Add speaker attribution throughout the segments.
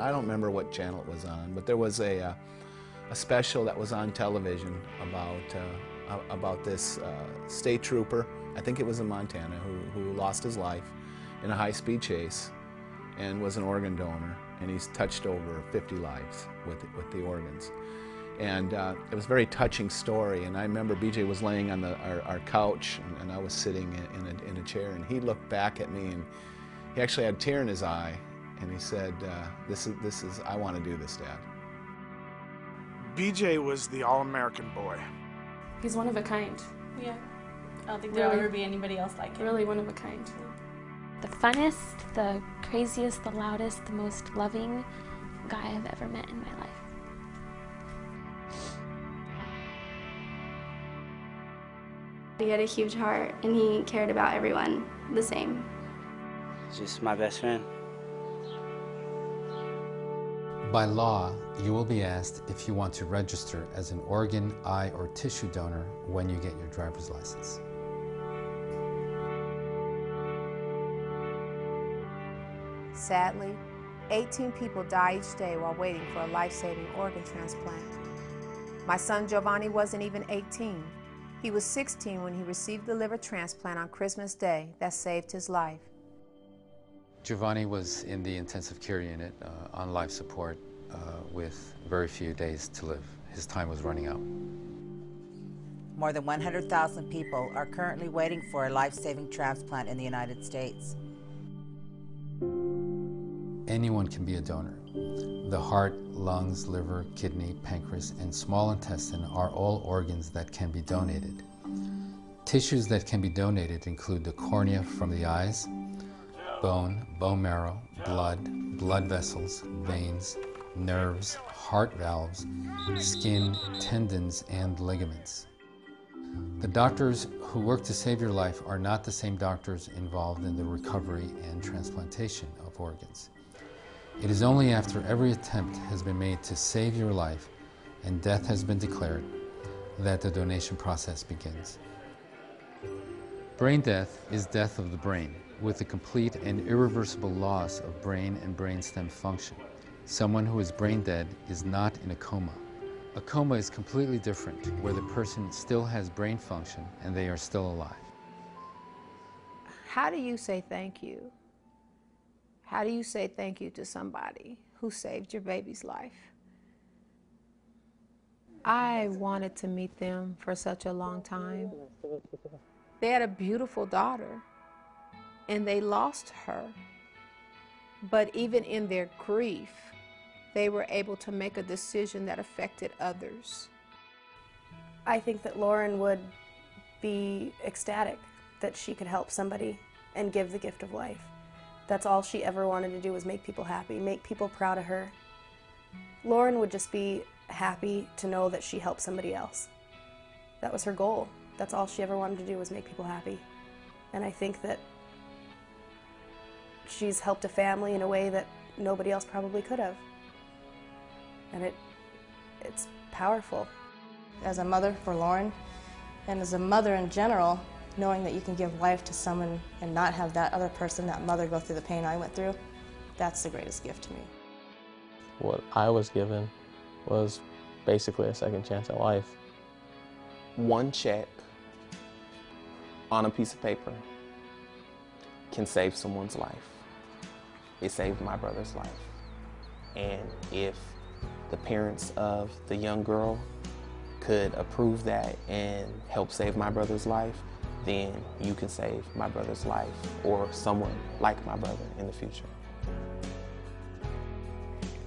Speaker 1: I don't remember what channel it was on, but there was a special that was on television about this state trooper, I think it was in Montana, who lost his life in a high-speed chase and was an organ donor, and he's touched over 50 lives with the organs. And it was a very touching story, and I remember BJ was laying on our couch, and I was sitting in a chair, and he looked back at me, and he actually had a tear in his eye, and he said, this is, I want to do this, Dad.
Speaker 2: BJ was the all-American boy.
Speaker 3: He's one of a kind.
Speaker 4: Yeah. I don't think there'll ever be anybody else like him.
Speaker 3: Really one of a kind.
Speaker 5: The funnest, the craziest, the loudest, the most loving guy I've ever met in my life.
Speaker 6: He had a huge heart, and he cared about everyone the same.
Speaker 7: He's just my best friend.
Speaker 8: By law, you will be asked if you want to register as an organ, eye, or tissue donor when you get your driver's license.
Speaker 9: Sadly, 18 people die each day while waiting for a life-saving organ transplant. My son Giovanni wasn't even 18. He was 16 when he received the liver transplant on Christmas Day that saved his life.
Speaker 8: Giovanni was in the intensive care unit on life support with very few days to live. His time was running out.
Speaker 10: More than 100,000 people are currently waiting for a life-saving transplant in the United States.
Speaker 8: Anyone can be a donor. The heart, lungs, liver, kidney, pancreas, and small intestine are all organs that can be donated. Tissues that can be donated include the cornea from the eyes, bone, bone marrow, blood vessels, veins, nerves, heart valves, skin, tendons, and ligaments. The doctors who work to save your life are not the same doctors involved in the recovery and transplantation of organs. It is only after every attempt has been made to save your life and death has been declared that the donation process begins. Brain death is death of the brain, with the complete and irreversible loss of brain and brainstem function. Someone who is brain dead is not in a coma. A coma is completely different, where the person still has brain function and they are still alive.
Speaker 9: How do you say thank you? How do you say thank you to somebody who saved your baby's life? I wanted to meet them for such a long time. They had a beautiful daughter, and they lost her. But even in their grief, they were able to make a decision that affected others.
Speaker 3: I think that Lauren would be ecstatic that she could help somebody and give the gift of life. That's all she ever wanted to do, was make people happy, make people proud of her. Lauren would just be happy to know that she helped somebody else. That was her goal. That's all she ever wanted to do, was make people happy. And I think that she's helped a family in a way that nobody else probably could have. And it's powerful.
Speaker 4: As a mother for Lauren, and as a mother in general, knowing that you can give life to someone and not have that other person, that mother, go through the pain I went through, that's the greatest gift to me.
Speaker 11: What I was given was basically a second chance at life.
Speaker 12: One check on a piece of paper can save someone's life. It saved my brother's life. And if the parents of the young girl could approve that and help save my brother's life, then you can save my brother's life or someone like my brother in the future.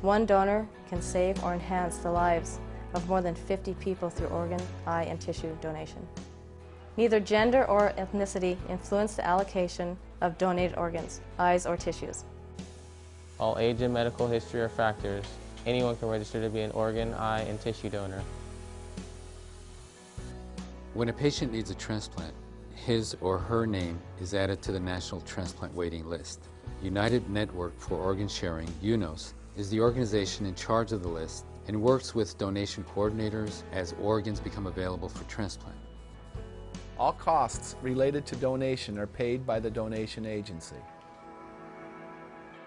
Speaker 4: One donor can save or enhance the lives of more than 50 people through organ, eye, and tissue donation. Neither gender or ethnicity influence the allocation of donated organs, eyes, or tissues.
Speaker 11: All age and medical history are factors. Anyone can register to be an organ, eye, and tissue donor.
Speaker 8: When a patient needs a transplant, his or her name is added to the National Transplant Waiting List. United Network for Organ Sharing, UNOS, is the organization in charge of the list and works with donation coordinators as organs become available for transplant.
Speaker 1: All costs related to donation are paid by the donation agency.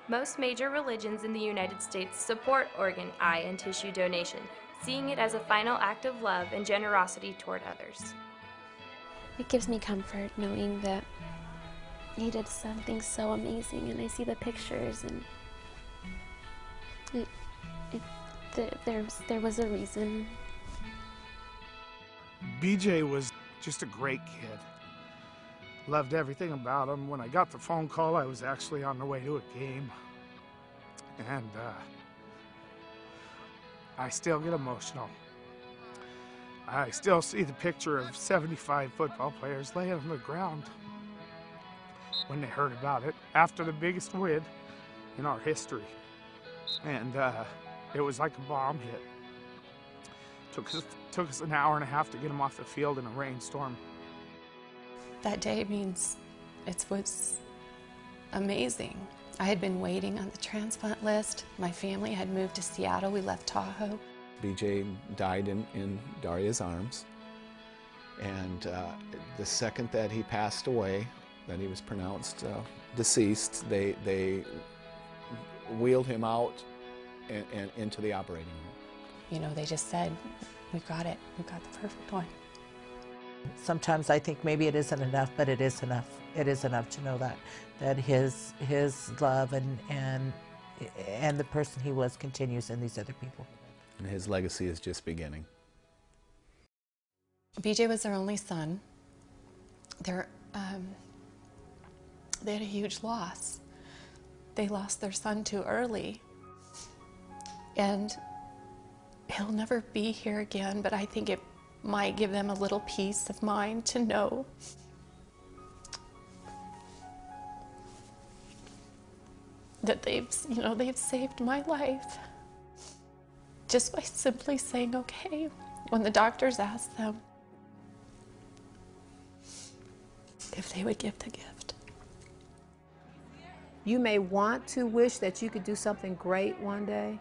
Speaker 13: Most major religions in the United States support organ, eye, and tissue donation, seeing it as a final act of love and generosity toward others.
Speaker 5: It gives me comfort knowing that he did something so amazing, and I see the pictures, and there was a reason.
Speaker 2: BJ was just a great kid. Loved everything about him. When I got the phone call, I was actually on the way to a game. And I still get emotional. I still see the picture of 75 football players laying on the ground when they heard about it after the biggest win in our history. And it was like a bomb hit. Took us an hour and a half to get him off the field in a rainstorm.
Speaker 14: That day means it was amazing. I had been waiting on the transplant list. My family had moved to Seattle. We left Tahoe.
Speaker 1: BJ died in Daria's arms, and the second that he passed away, that he was pronounced deceased, they wheeled him out and into the operating room.
Speaker 14: You know, they just said, we've got it. We've got the perfect one.
Speaker 10: Sometimes I think maybe it isn't enough, but it is enough. It is enough to know that his love and the person he was continues in these other people.
Speaker 1: And his legacy is just beginning.
Speaker 14: BJ was their only son. They had a huge loss. They lost their son too early. And he'll never be here again, but I think it might give them a little peace of mind to know that they've saved my life. Just by simply saying okay when the doctors asked them if they would give the gift.
Speaker 9: You may want to wish that you could do something great one day,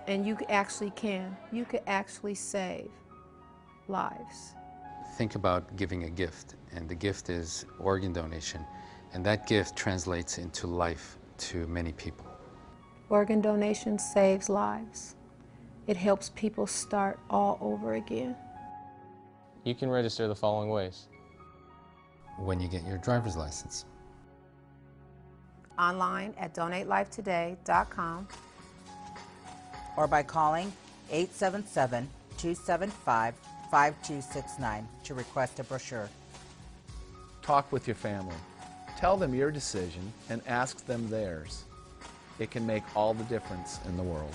Speaker 9: and you actually can. You could actually save lives.
Speaker 8: Think about giving a gift, and the gift is organ donation, and that gift translates into life to many people.
Speaker 9: Organ donation saves lives. It helps people start all over again.
Speaker 11: You can register the following ways.
Speaker 8: When you get your driver's license.
Speaker 9: Online at donatelifetoday.com.
Speaker 10: Or by calling 877-275-5269 to request a brochure.
Speaker 1: Talk with your family. Tell them your decision and ask them theirs. It can make all the difference in the world.